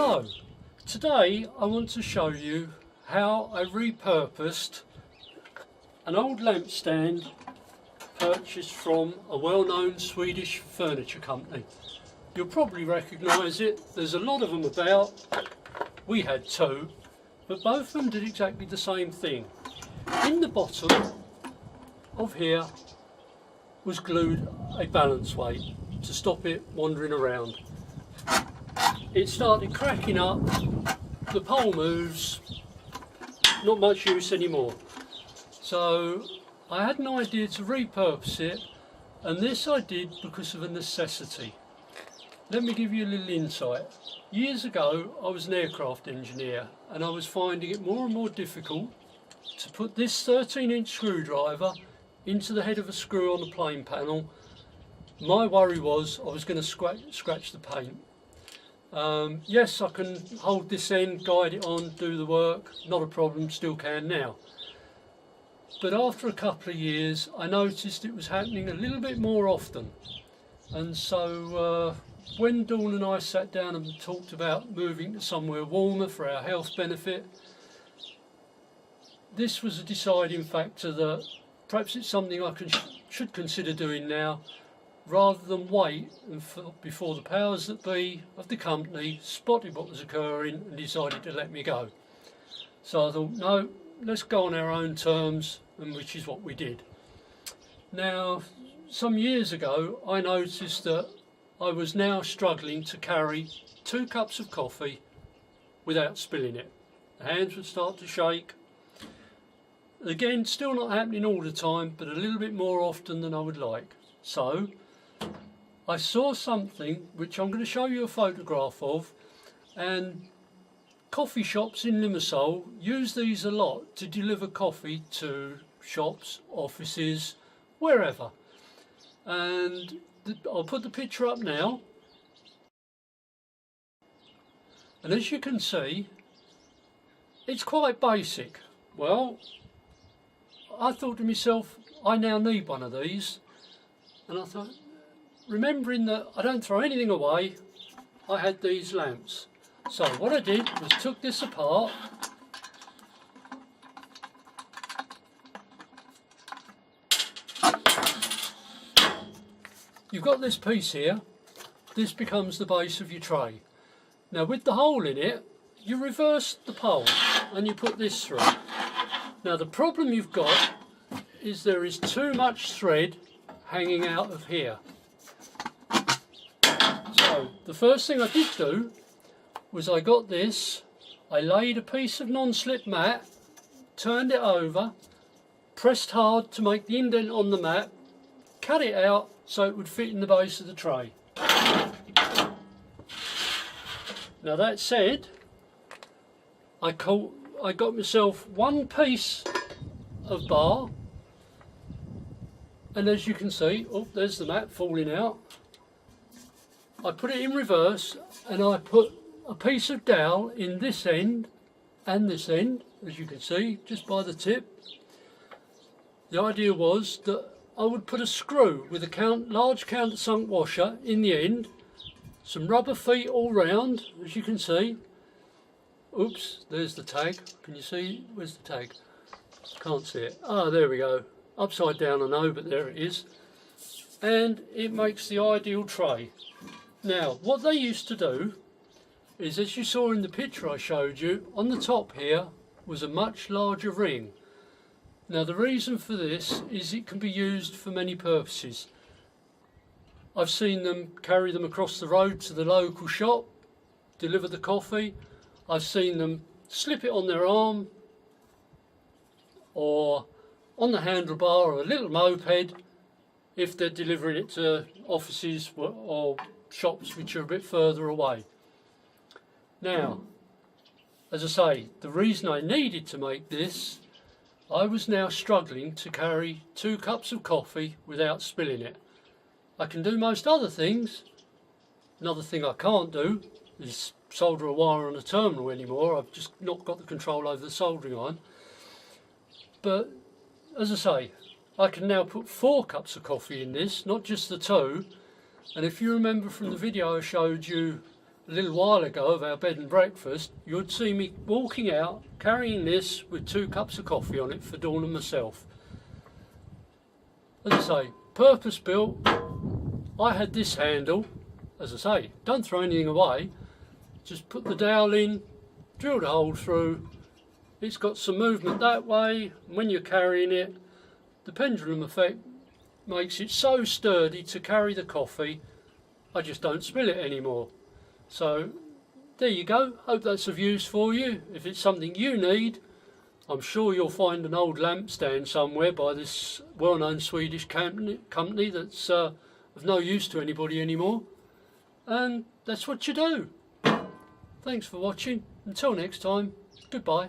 Hello, today I want to show you how I repurposed an old lamp stand purchased from a well-known Swedish furniture company. You'll probably recognise it, there's a lot of them about. We had two, but both of them did exactly the same thing. In the bottom of here was glued a balance weight to stop it wandering around. It started cracking up, the pole moves, not much use anymore. So I had an idea to repurpose it, and this I did because of a necessity. Let me give you a little insight. Years ago I was an aircraft engineer, and I was finding it more and more difficult to put this 13-inch screwdriver into the head of a screw on the plane panel. My worry was I was going to scratch the paint. Yes, I can hold this end, guide it on, do the work, not a problem, still can now. But after a couple of years I noticed it was happening a little bit more often, and so when Dawn and I sat down and talked about moving to somewhere warmer for our health benefit, this was a deciding factor that perhaps it's something I should consider doing now, rather than wait before the powers that be of the company spotted what was occurring and decided to let me go. So I thought, no, let's go on our own terms, and which is what we did. Now, some years ago I noticed that I was now struggling to carry 2 cups of coffee without spilling it. The hands would start to shake. Again, still not happening all the time, but a little bit more often than I would like. So I saw something which I'm going to show you a photograph of, and coffee shops in Limassol use these a lot to deliver coffee to shops, offices, wherever. And I'll put the picture up now, and as you can see, it's quite basic. Well, I thought to myself, I now need one of these, and I thought, remembering that I don't throw anything away, I had these lamps. So what I did was took this apart, you've got this piece here, this becomes the base of your tray. Now with the hole in it, you reverse the pole and you put this through. Now the problem you've got is there is too much thread hanging out of here. So the first thing I did do was I got this, I laid a piece of non-slip mat, turned it over, pressed hard to make the indent on the mat, cut it out so it would fit in the base of the tray. Now that said, I got myself one piece of bar, and as you can see, oh, there's the mat falling out. I put it in reverse, and I put a piece of dowel in this end and this end, as you can see, just by the tip. The idea was that I would put a screw with a large countersunk washer in the end, some rubber feet all round, as you can see. Oops, there's the tag. Can you see? Where's the tag? Can't see it. Ah, there we go. Upside down I know, but there it is. And it makes the ideal tray. Now, what they used to do is, as you saw in the picture I showed you, on the top here was a much larger ring. Now the reason for this is it can be used for many purposes. I've seen them carry them across the road to the local shop, deliver the coffee. I've seen them slip it on their arm or on the handlebar of a little moped if they're delivering it to offices or shops which are a bit further away. Now, as I say, the reason I needed to make this, I was now struggling to carry 2 cups of coffee without spilling it. I can do most other things. Another thing I can't do is solder a wire on a terminal anymore. I've just not got the control over the soldering iron. But as I say, I can now put 4 cups of coffee in this, not just the 2. And if you remember from the video I showed you a little while ago of our bed and breakfast, you'd see me walking out carrying this with 2 cups of coffee on it for Dawn and myself. As I say, purpose built. I had this handle, as I say, don't throw anything away, just put the dowel in, drill the hole through. It's got some movement that way, and when you're carrying it, the pendulum effect makes it so sturdy to carry the coffee, I just don't spill it anymore. So there you go, hope that's of use for you. If it's something you need, I'm sure you'll find an old lamp stand somewhere by this well-known Swedish company that's of no use to anybody anymore. And that's what you do. Thanks for watching. Until next time, goodbye.